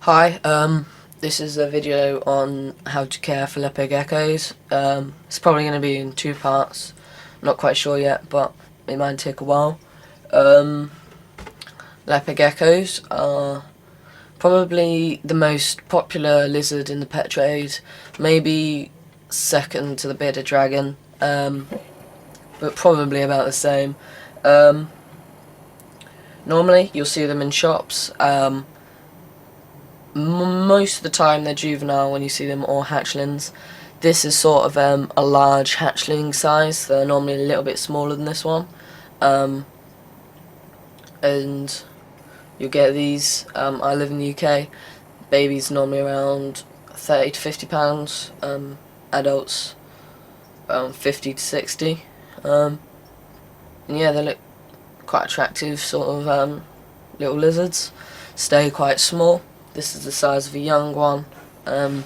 Hi, this is a video on how to care for leopard geckos. It's probably going to be in two parts. Not quite sure yet, but it might take a while. Leopard geckos are probably the most popular lizard in the pet trade, maybe second to the bearded dragon, but probably about the same. Normally you'll see them in shops. Most of the time they're juvenile when you see them, or hatchlings. This is sort of a large hatchling size. They're normally a little bit smaller than this one, and you'll get these. I live in the UK. Babies normally around 30 to 50 pounds. Adults 50 to 60. And yeah, they look quite attractive, sort of little lizards. Stay quite small. This is the size of a young one. A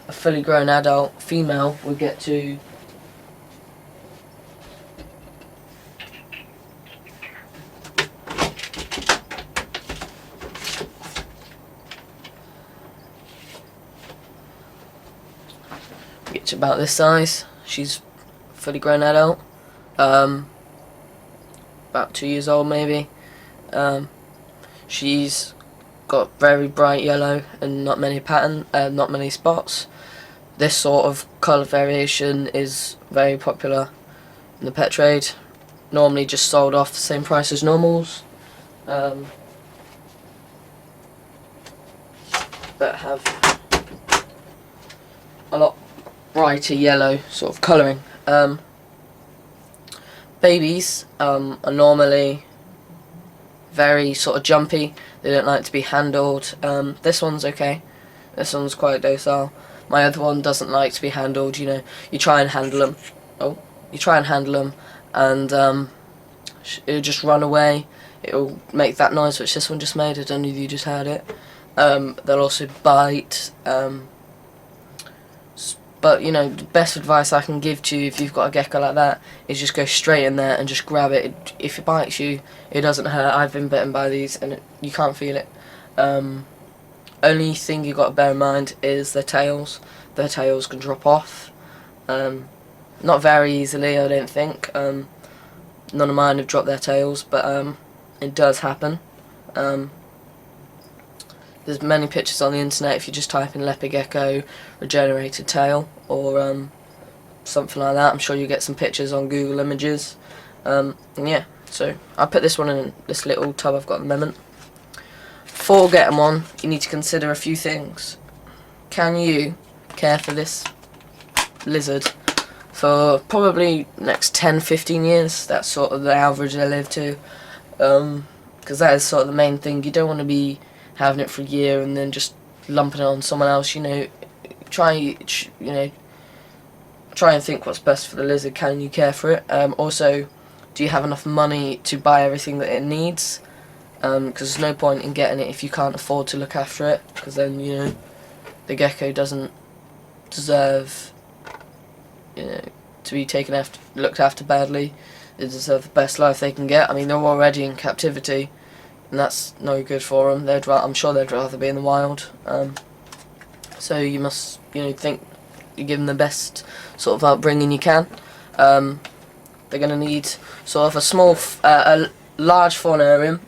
fully grown adult female would get to about this size. She's fully grown adult. About 2 years old maybe. She's got very bright yellow and not many not many spots. This sort of colour variation is very popular in the pet trade. Normally just sold off the same price as normals, but have a lot brighter yellow sort of colouring. Babies are normally very sort of jumpy. They don't like to be handled. This one's okay. This one's quite docile. My other one doesn't like to be handled. You know, you try and handle them. And it'll just run away. It'll make that noise which this one just made. I don't know if you just heard it. They'll also bite. But you know, the best advice I can give to you if you've got a gecko like that is just go straight in there and just grab it. If it bites you, it doesn't hurt. I've been bitten by these and you can't feel it. Only thing you got to bear in mind is their tails. Their tails can drop off. Not very easily, I don't think. None of mine have dropped their tails, but it does happen. There's many pictures on the internet if you just type in leopard gecko regenerated tail or something like that. I'm sure you get some pictures on Google Images. And yeah, so I put this one in this little tub I've got at the moment. Before getting one, you need to consider a few things. Can you care for this lizard for probably next 10-15 years? That's sort of the average they live to, because that is sort of the main thing. You don't want to be having it for a year and then just lumping it on someone else. You know, try and think what's best for the lizard. Can you care for it? Also, do you have enough money to buy everything that it needs? Because there's no point in getting it if you can't afford to look after it, because then, you know, the gecko doesn't deserve, you know, to be looked after badly. They deserve the best life they can get. I mean, they're already in captivity, and that's no good for them. I'm sure they'd rather be in the wild. So you must, you know, think you give them the best sort of upbringing you can. They're going to need sort of a large faunarium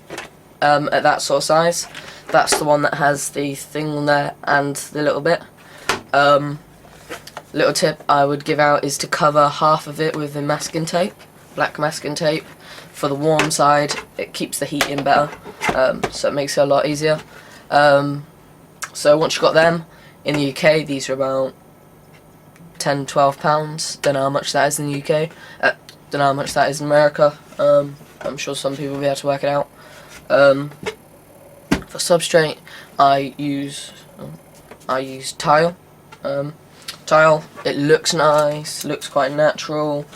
at that sort of size. That's the one that has the thing on there and the little bit. Little tip I would give out is to cover half of it with the masking tape, black masking tape. For the warm side, it keeps the heat in better, so it makes it a lot easier. So once you've got them, in the UK these are about £10-12. Don't know how much that is in the UK. Don't know how much that is in America. I'm sure some people will be able to work it out. For substrate, I use tile. Tile. It looks nice, looks quite natural.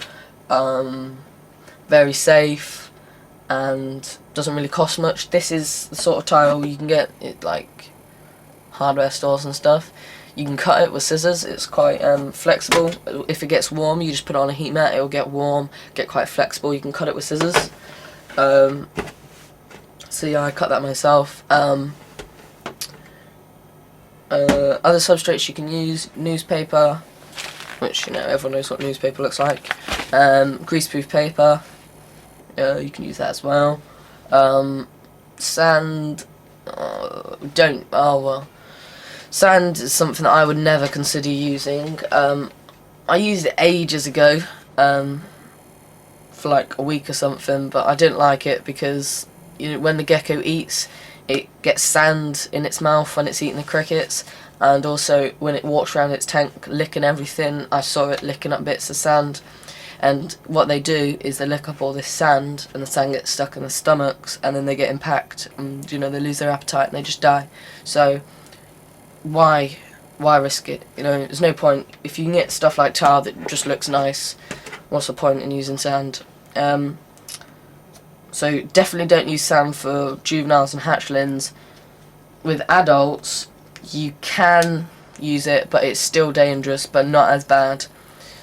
Very safe and doesn't really cost much. This is the sort of tile you can get at like hardware stores and stuff. You can cut it with scissors. It's quite flexible. If it gets warm, you just put it on a heat mat. It will get warm, get quite flexible. You can cut it with scissors. So yeah, I cut that myself. Other substrates you can use: newspaper, which everyone knows what newspaper looks like. Greaseproof paper, you can use that as well. Sand, sand is something that I would never consider using. I used it ages ago, for like a week or something, but I didn't like it because when the gecko eats, it gets sand in its mouth when it's eating the crickets, and also when it walks around its tank licking everything, I saw it licking up bits of sand. And what they do is they lick up all this sand, and the sand gets stuck in their stomachs, and then they get impact, and they lose their appetite and they just die. So why risk it? There's no point. If you can get stuff like tar that just looks nice, what's the point in using sand? So definitely don't use sand for juveniles and hatchlings. With adults, you can use it, but it's still dangerous, but not as bad.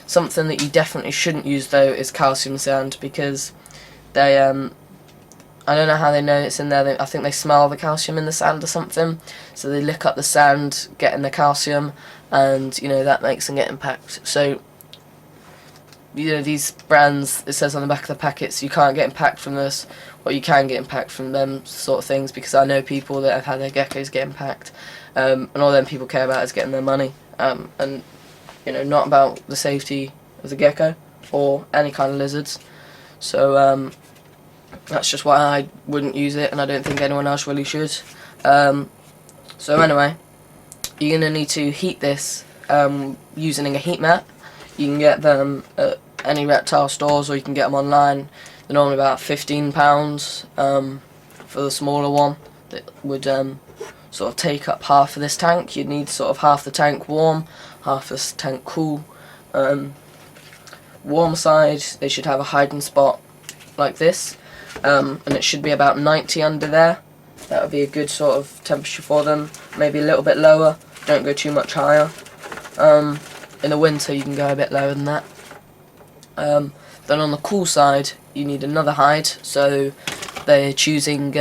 Something that you definitely shouldn't use though is calcium sand, because they I don't know how they know it's in there. I think they smell the calcium in the sand or something, so they lick up the sand, getting the calcium, and that makes them get impact. So these brands, it says on the back of the packets you can't get impact from this, or you can get impact from them sort of things, because I know people that have had their geckos get impact, and all them people care about is getting their money, and not about the safety of the gecko or any kind of lizards. So that's just why I wouldn't use it, and I don't think anyone else really should. So anyway, you're going to need to heat this using a heat mat. You can get them at any reptile stores, or you can get them online. They're normally about £15 for the smaller one that would sort of take up half of this tank. You'd need sort of half the tank warm, half the tank cool. Warm side, they should have a hiding spot like this, and it should be about 90 under there. That would be a good sort of temperature for them. Maybe a little bit lower, don't go too much higher. In the winter you can go a bit lower than that. Then on the cool side you need another hide, so they're choosing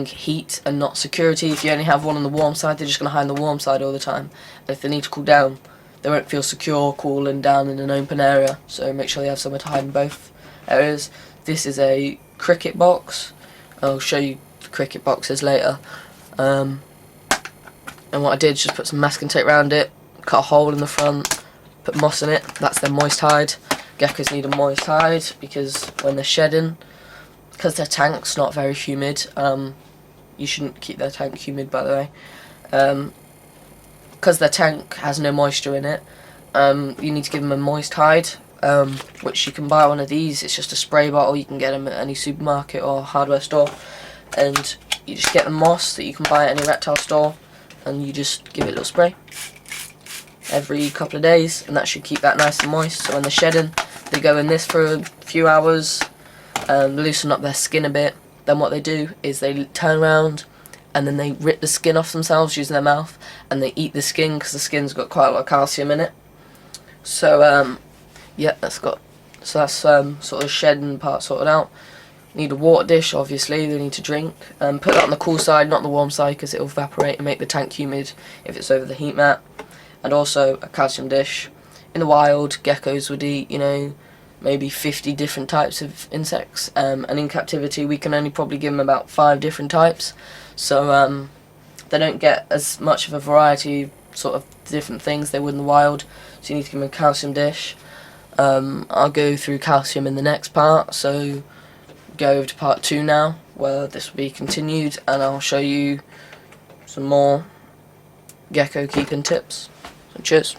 heat and not security. If you only have one on the warm side, they're just going to hide on the warm side all the time. And if they need to cool down, they won't feel secure cooling down in an open area, so make sure they have somewhere to hide in both areas. This is a cricket box. I'll show you the cricket boxes later. And what I did is just put some masking tape around it, cut a hole in the front, put moss in it. That's their moist hide. Geckos need a moist hide because when they're shedding, because their tank's not very humid, you shouldn't keep their tank humid, by the way. Because their tank has no moisture in it, you need to give them a moist hide, which you can buy one of these. It's just a spray bottle. You can get them at any supermarket or hardware store, and you just get the moss that you can buy at any reptile store, and you just give it a little spray every couple of days, and that should keep that nice and moist. So when they're shedding, they go in this for a few hours, loosen up their skin a bit. Then what they do is they turn around and then they rip the skin off themselves using their mouth, and they eat the skin because the skin's got quite a lot of calcium in it. So yeah, that's sort of the shedding part sorted out. Need a water dish, obviously. They need to drink. Put that on the cool side, not the warm side, because it'll evaporate and make the tank humid if it's over the heat mat. And also a calcium dish. In the wild, geckos would eat, maybe 50 different types of insects, and in captivity we can only probably give them about 5 different types, so they don't get as much of a variety of sort of different things they would in the wild, so you need to give them a calcium dish. I'll go through calcium in the next part, so go over to part 2 now, where this will be continued, and I'll show you some more gecko keeping tips. So cheers.